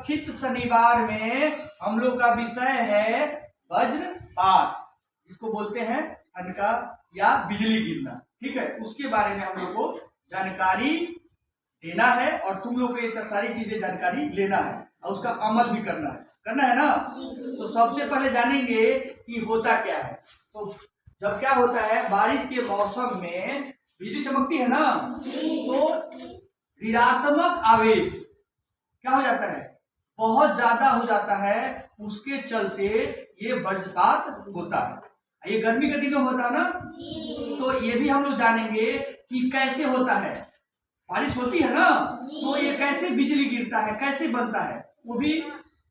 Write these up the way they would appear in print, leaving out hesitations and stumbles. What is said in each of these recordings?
सुरक्षित शनिवार में हम लोग का विषय है वज्रपात, जिसको बोलते हैं ठनका या बिजली गिरना। ठीक है, उसके बारे में हम लोग को जानकारी देना है और तुम लोग को ये सारी चीजें जानकारी लेना है और उसका अमल भी करना है ना। तो सबसे पहले जानेंगे कि होता क्या है। तो जब क्या होता है, बारिश के मौसम में बिजली चमकती है ना, तो ऋणात्मक आवेश क्या हो जाता है, बहुत ज्यादा हो जाता है, उसके चलते ये वज्रपात होता है। ये गर्मी के दिनों में होता है ना, तो ये भी हम लोग जानेंगे कि कैसे होता है। बारिश होती है ना, तो ये कैसे बिजली गिरता है, कैसे बनता है, वो भी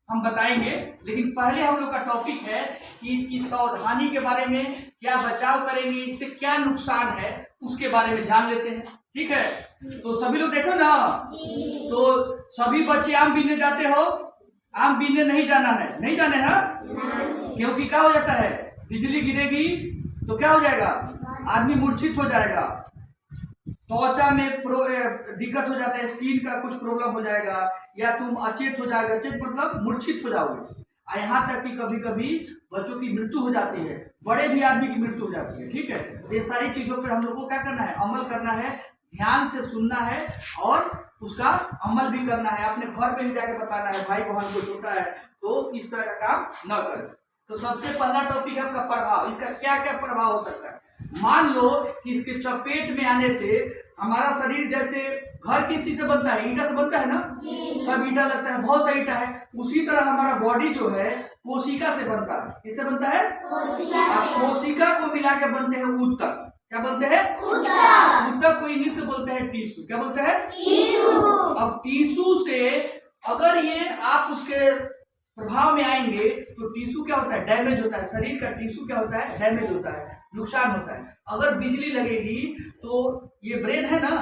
हम बताएंगे। लेकिन पहले हम लोग का टॉपिक है कि इसकी सावधानी के बारे में, क्या बचाव करेंगे, इससे क्या नुकसान है, उसके बारे में जान लेते हैं। ठीक है, तो सभी लोग देखो ना, तो सभी बच्चे आम बीनने जाते हो, आम बीनने नहीं जाना है, नहीं जाने ना, क्योंकि क्या हो जाता है, बिजली गिरेगी तो क्या हो जाएगा, आदमी मूर्छित हो जाएगा, त्वचा में दिक्कत हो जाता है, स्किन का कुछ प्रॉब्लम हो जाएगा, या तुम अचेत हो जाएगा, अचेत मतलब मूर्छित हो जाओगे। यहाँ तक कि कभी कभी बच्चों की मृत्यु हो जाती है, बड़े भी आदमी की मृत्यु हो जाती है। ठीक है, तो ये सारी चीजों पर हम लोग को क्या करना है, अमल करना है, ध्यान से सुनना है और उसका अमल भी करना है। अपने घर पे ही जाके बताना है, भाई बहन कुछ होता है तो इस तरह का काम न करें। तो सबसे पहला टॉपिक है आपका प्रभाव। इसका क्या क्या प्रभाव हो सकता है। मान लो कि इसके चपेट में आने से हमारा शरीर, जैसे घर किस चीज से बनता है, ईंटा से बनता है ना, सब ईंटा लगता है, बहुत सा ईंटा है, उसी तरह हमारा बॉडी जो है कोशिका से बनता है। किससे बनता है, कोशिका को मिला के बनते हैं ऊतक। क्या बोलते हैं, ऊतक को इंग्लिश से बोलते हैं टिश्यू। क्या बोलते हैं, टिश्यू। अब टिश्यू से अगर ये आप उसके प्रभाव में आएंगे तो टिश्यू क्या होता है, डैमेज होता है। शरीर का टिश्यू क्या होता है, डैमेज होता है, नुकसान होता है। अगर बिजली लगेगी तो ये ब्रेन है ना,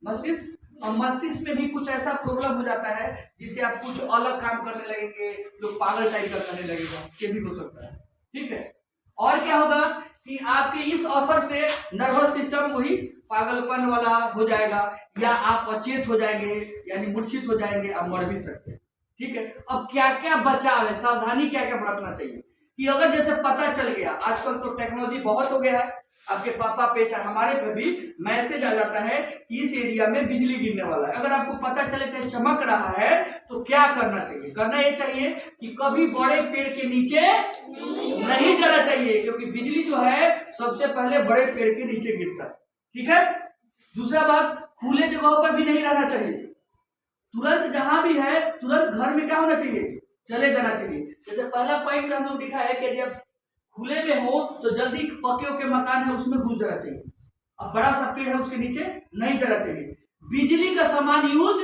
मस्तिष्क, और मस्तिष्क में भी कुछ ऐसा प्रॉब्लम हो जाता है जिससे आप कुछ अलग काम करने लगेंगे, लोग पागल टाइप का करने लगेगा, ये भी हो सकता है। ठीक है, और क्या होगा कि आपके इस असर से नर्वस सिस्टम वही पागलपन वाला हो जाएगा, या आप अचेत हो जाएंगे, यानी मूर्छित हो जाएंगे, आप मर भी सकते हैं। ठीक है, अब क्या क्या बचाव है, सावधानी क्या क्या बरतना चाहिए कि अगर जैसे पता चल गया, आजकल तो टेक्नोलॉजी बहुत हो गया है, आपके पापा पे चाहे हमारे पे भी मैसेज आ जाता है कि इस एरिया में बिजली गिरने वाला है। अगर आपको पता चले चाहे चमक रहा है तो क्या करना चाहिए, करना ये चाहिए कि कभी बड़े पेड़ के नीचे नहीं जाना चाहिए, क्योंकि बिजली जो है सबसे पहले बड़े पेड़ के नीचे गिरता है। ठीक है, दूसरा बात, खुले जगहों पर भी नहीं रहना चाहिए। तुरंत जहां भी है तुरंत घर में क्या होना चाहिए, चले जाना चाहिए। जैसे पहला पॉइंट हम लोग देखा है कि यदि आप खुले में हो तो जल्दी पके के मकान है उसमें घुस जाना चाहिए। अब बड़ा सा पेड़ है उसके नीचे नहीं जाना चाहिए। बिजली का सामान यूज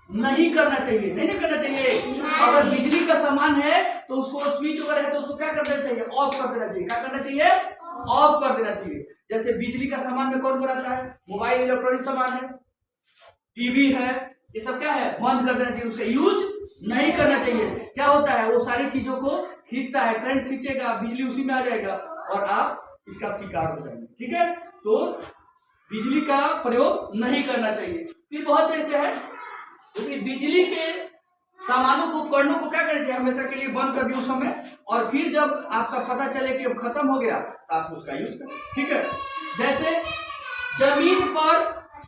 नहीं करना चाहिए, नहीं करना चाहिए। अगर बिजली का सामान है तो उसको स्विच वगैरह है तो उसको क्या कर देना चाहिए, ऑफ कर देना चाहिए। क्या करना चाहिए, ऑफ कर देना चाहिए। जैसे बिजली का सामान में कौन कौन आता है, मोबाइल, इलेक्ट्रॉनिक सामान है, टीवी है, ये सब क्या है, बंद कर देना चाहिए, उसका यूज नहीं करना चाहिए। क्या होता है, वो सारी चीजों को खींचता है, करंट खींचेगा, बिजली उसी में आ जाएगा और आप इसका शिकार हो जाएंगे। ठीक है, तो बिजली का प्रयोग नहीं करना चाहिए। फिर बहुत से ऐसे है क्योंकि बिजली के सामानों को, उपकरणों को क्या करना चाहिए, हमेशा के लिए बंद कर दिए उस समय, और फिर जब आपका पता चले कि अब खत्म हो गया तो आप उसका यूज करें। ठीक है, जैसे जमीन पर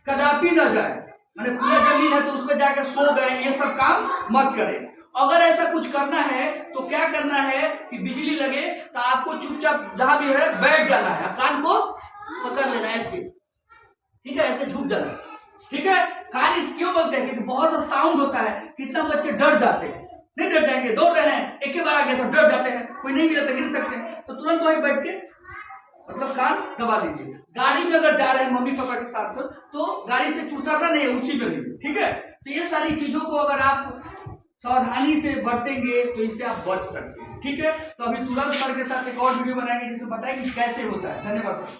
कदापि न जाए, मैंने खुला जमीन है तो उसमें जाकर सो गए, ये सब काम मत करें। अगर ऐसा कुछ करना है तो क्या करना है कि बिजली लगे तो आपको चुपचाप जहां भी है बैठ जाना है, कान को पकड़ लेना है ऐसे। ठीक है, ऐसे झुक जाना। ठीक है, कान इस क्यों बोलते हैं, क्योंकि बहुत सा साउंड होता है, कितना बच्चे डर जाते हैं, नहीं डर जाएंगे, दौड़ रहे हैं, एक ही बार आ गया तो डर जाते हैं, कोई नहीं मिला तो गिर सकते हैं, तो तुरंत वहीं बैठ के मतलब कान दबा दीजिए। गाड़ी में अगर जा रहे हैं मम्मी पापा के साथ तो गाड़ी से उतरना नहीं है, उसी में रहिए। ठीक है, तो ये सारी चीजों को अगर आप सावधानी से बरतेंगे तो इससे आप बच सकते हैं। ठीक है, तो अभी तुरंत सर के साथ एक और वीडियो बनाएंगे जिसमें बताएंगे कैसे होता है। धन्यवाद सर।